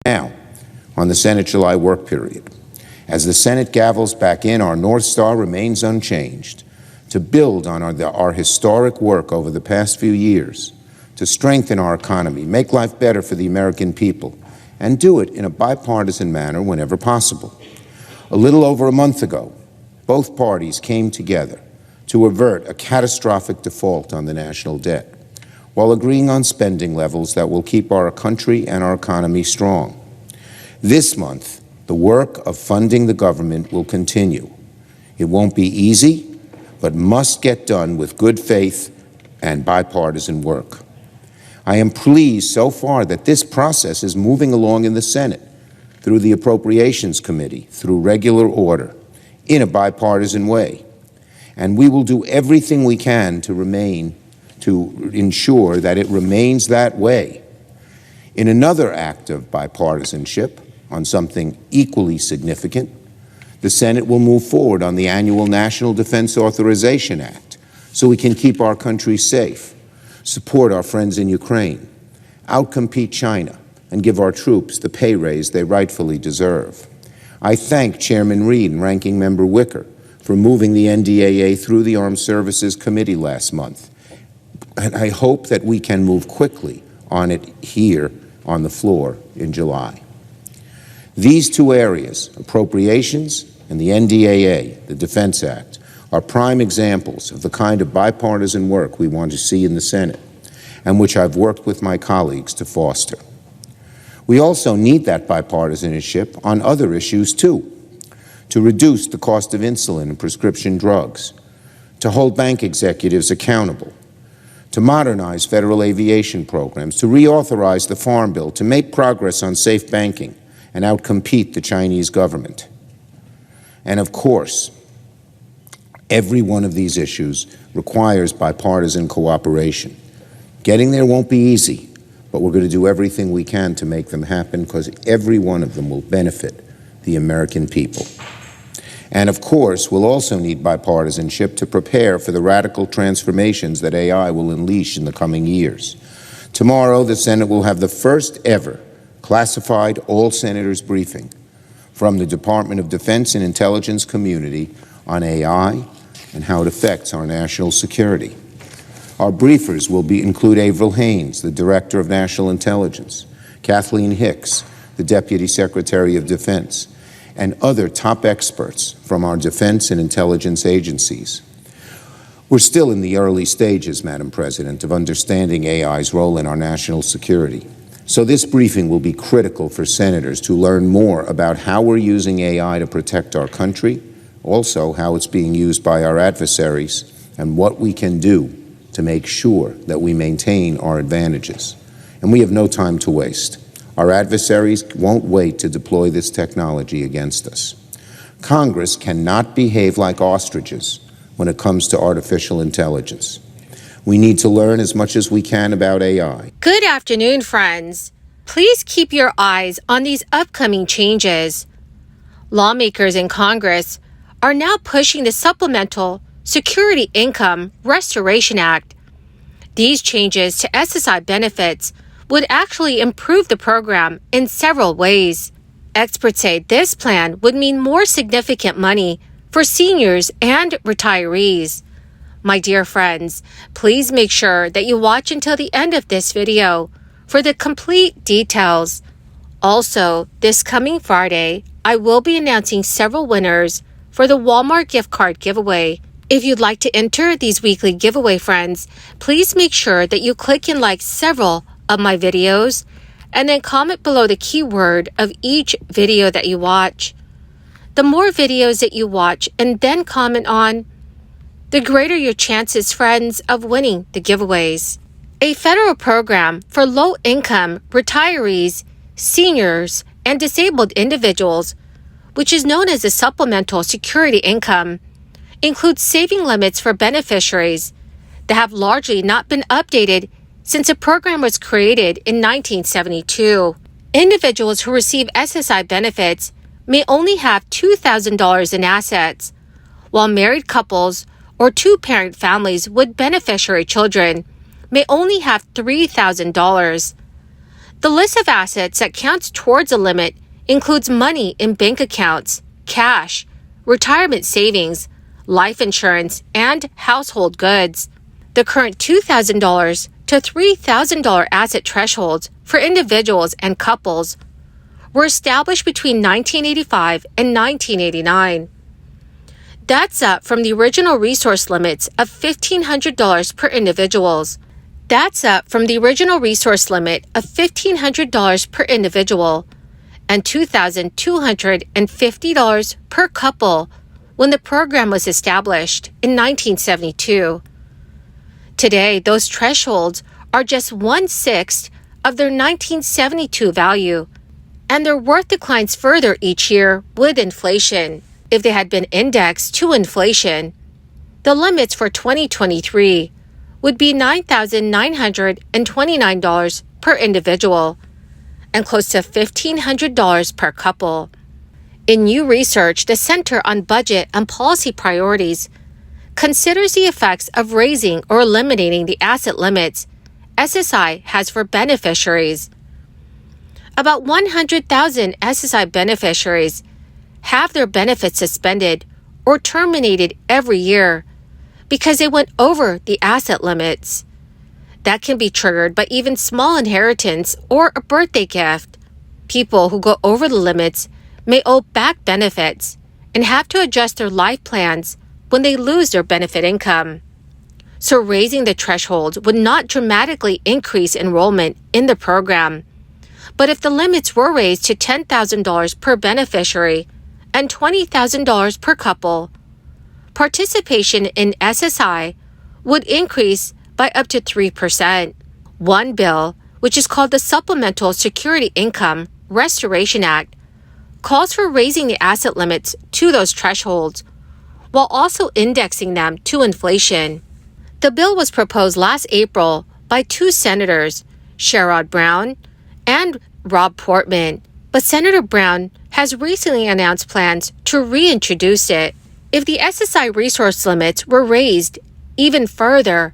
Now, on the Senate July work period. As the Senate gavels back in, our North Star remains unchanged: to build on our historic work over the past few years, to strengthen our economy, make life better for the American people, and do it in a bipartisan manner whenever possible. A little over a month ago, both parties came together to avert a catastrophic default on the national debt, while agreeing on spending levels that will keep our country and our economy strong. This month, the work of funding the government will continue. It won't be easy, but must get done with good faith and bipartisan work. I am pleased so far that this process is moving along in the Senate, through the Appropriations Committee, through regular order, in a bipartisan way. And we will do everything we can to ensure that it remains that way. In another act of bipartisanship, on something equally significant, the Senate will move forward on the annual National Defense Authorization Act so we can keep our country safe, support our friends in Ukraine, outcompete China, and give our troops the pay raise they rightfully deserve. I thank Chairman Reid and Ranking Member Wicker for moving the NDAA through the Armed Services Committee last month, and I hope that we can move quickly on it here on the floor in July. These two areas, appropriations and the NDAA, the Defense Act, are prime examples of the kind of bipartisan work we want to see in the Senate, and which I've worked with my colleagues to foster. We also need that bipartisanship on other issues too: to reduce the cost of insulin and prescription drugs, to hold bank executives accountable, to modernize federal aviation programs, to reauthorize the Farm Bill, to make progress on safe banking, and outcompete the Chinese government. And of course, every one of these issues requires bipartisan cooperation. Getting there won't be easy, but we're going to do everything we can to make them happen, because every one of them will benefit the American people. And of course, we'll also need bipartisanship to prepare for the radical transformations that AI will unleash in the coming years. Tomorrow, the Senate will have the first ever classified all-senators briefing from the Department of Defense and Intelligence community on AI and how it affects our national security. Our briefers will include Avril Haines, the Director of National Intelligence, Kathleen Hicks, the Deputy Secretary of Defense, and other top experts from our defense and intelligence agencies. We're still in the early stages, Madam President, of understanding AI's role in our national security. So this briefing will be critical for senators to learn more about how we're using AI to protect our country, also how it's being used by our adversaries, and what we can do to make sure that we maintain our advantages. And we have no time to waste. Our adversaries won't wait to deploy this technology against us. Congress cannot behave like ostriches when it comes to artificial intelligence. We need to learn as much as we can about AI. Good afternoon, friends. Please keep your eyes on these upcoming changes. Lawmakers in Congress are now pushing the Supplemental Security Income Restoration Act. These changes to SSI benefits would actually improve the program in several ways. Experts say this plan would mean more significant money for seniors and retirees. My dear friends, please make sure that you watch until the end of this video for the complete details. Also, this coming Friday, I will be announcing several winners for the Walmart gift card giveaway. If you'd like to enter these weekly giveaway, friends, please make sure that you click and like several of my videos and then comment below the keyword of each video that you watch. The more videos that you watch and then comment on, the greater your chances, friends, of winning the giveaways. A federal program for low-income retirees, seniors, and disabled individuals, which is known as the Supplemental Security Income, includes saving limits for beneficiaries that have largely not been updated since the program was created in 1972. Individuals who receive SSI benefits may only have $2,000 in assets, while married couples or two-parent families with beneficiary children may only have $3,000. The list of assets that counts towards a limit includes money in bank accounts, cash, retirement savings, life insurance, and household goods. The current $2,000 to $3,000 asset thresholds for individuals and couples were established between 1985 and 1989. That's up from the original resource limits of $1,500 per individuals. That's up from the original resource limit of $1,500 per individual and $2,250 per couple when the program was established in 1972. Today, those thresholds are just 1/6 of their 1972 value, and their worth declines further each year with inflation. If they had been indexed to inflation, the limits for 2023 would be $9,929 per individual and close to $1,500 per couple. In new research, the Center on Budget and Policy Priorities considers the effects of raising or eliminating the asset limits SSI has for beneficiaries. About 100,000 SSI beneficiaries have their benefits suspended or terminated every year because they went over the asset limits. That can be triggered by even small inheritance or a birthday gift. People who go over the limits may owe back benefits and have to adjust their life plans when they lose their benefit income. So raising the threshold would not dramatically increase enrollment in the program. But if the limits were raised to $10,000 per beneficiary and $20,000 per couple, participation in SSI would increase by up to 3%. One bill, which is called the Supplemental Security Income Restoration Act, calls for raising the asset limits to those thresholds while also indexing them to inflation. The bill was proposed last April by two senators, Sherrod Brown and Rob Portman, but Senator Brown has recently announced plans to reintroduce it. If the SSI resource limits were raised even further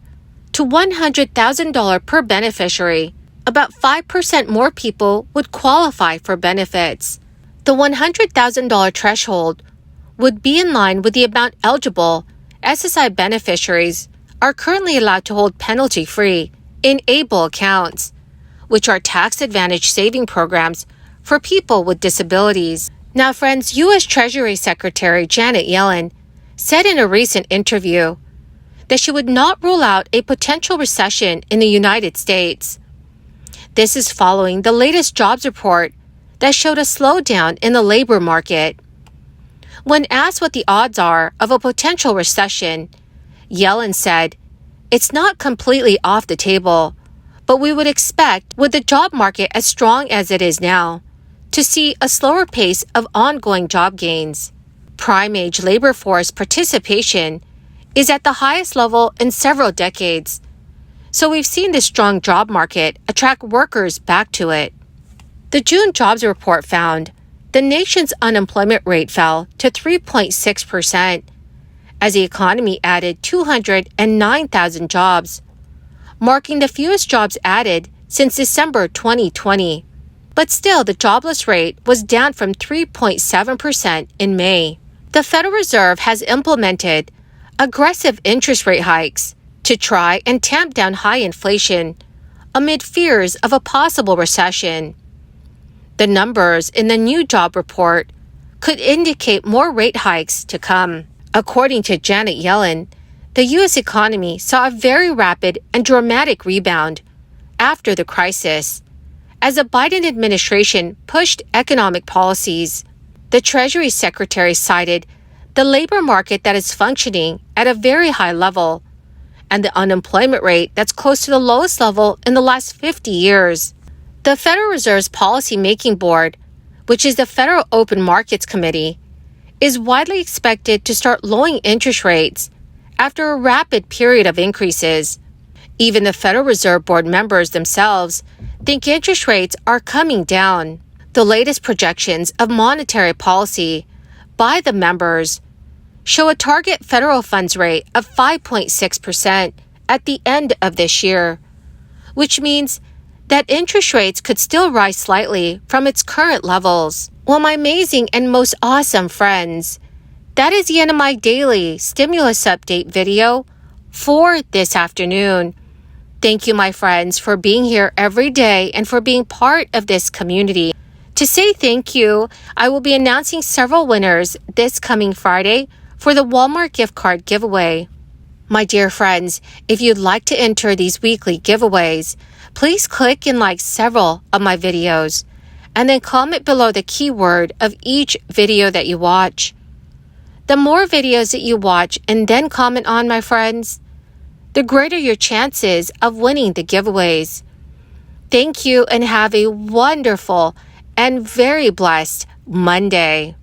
to $100,000 per beneficiary, about 5% more people would qualify for benefits. The $100,000 threshold would be in line with the amount eligible SSI beneficiaries are currently allowed to hold penalty-free in ABLE accounts, which are tax-advantaged saving programs for people with disabilities. Now, friends, U.S. Treasury Secretary Janet Yellen said in a recent interview that she would not rule out a potential recession in the United States. This is following the latest jobs report that showed a slowdown in the labor market. When asked what the odds are of a potential recession, Yellen said, "It's not completely off the table, but we would expect, with the job market as strong as it is now, to see a slower pace of ongoing job gains." Prime-age labor force participation is at the highest level in several decades, so we've seen this strong job market attract workers back to it. The June jobs report found the nation's unemployment rate fell to 3.6% as the economy added 209,000 jobs, marking the fewest jobs added since December 2020. But still, the jobless rate was down from 3.7% in May. The Federal Reserve has implemented aggressive interest rate hikes to try and tamp down high inflation amid fears of a possible recession. The numbers in the new job report could indicate more rate hikes to come. According to Janet Yellen, the U.S. economy saw a very rapid and dramatic rebound after the crisis, as the Biden administration pushed economic policies. The Treasury Secretary cited the labor market that is functioning at a very high level and the unemployment rate that's close to the lowest level in the last 50 years. The Federal Reserve's Policy-Making Board, which is the Federal Open Markets Committee, is widely expected to start lowering interest rates after a rapid period of increases. Even the Federal Reserve Board members themselves think interest rates are coming down. The latest projections of monetary policy by the members show a target federal funds rate of 5.6% at the end of this year, which means that interest rates could still rise slightly from its current levels. Well, my amazing and most awesome friends, that is the end of my daily stimulus update video for this afternoon. Thank you, my friends, for being here every day and for being part of this community. To say thank you, I will be announcing several winners this coming Friday for the Walmart gift card giveaway. My dear friends, if you'd like to enter these weekly giveaways, please click and like several of my videos, and then comment below the keyword of each video that you watch. The more videos that you watch and then comment on, my friends, the greater your chances of winning the giveaways. Thank you and have a wonderful and very blessed Monday.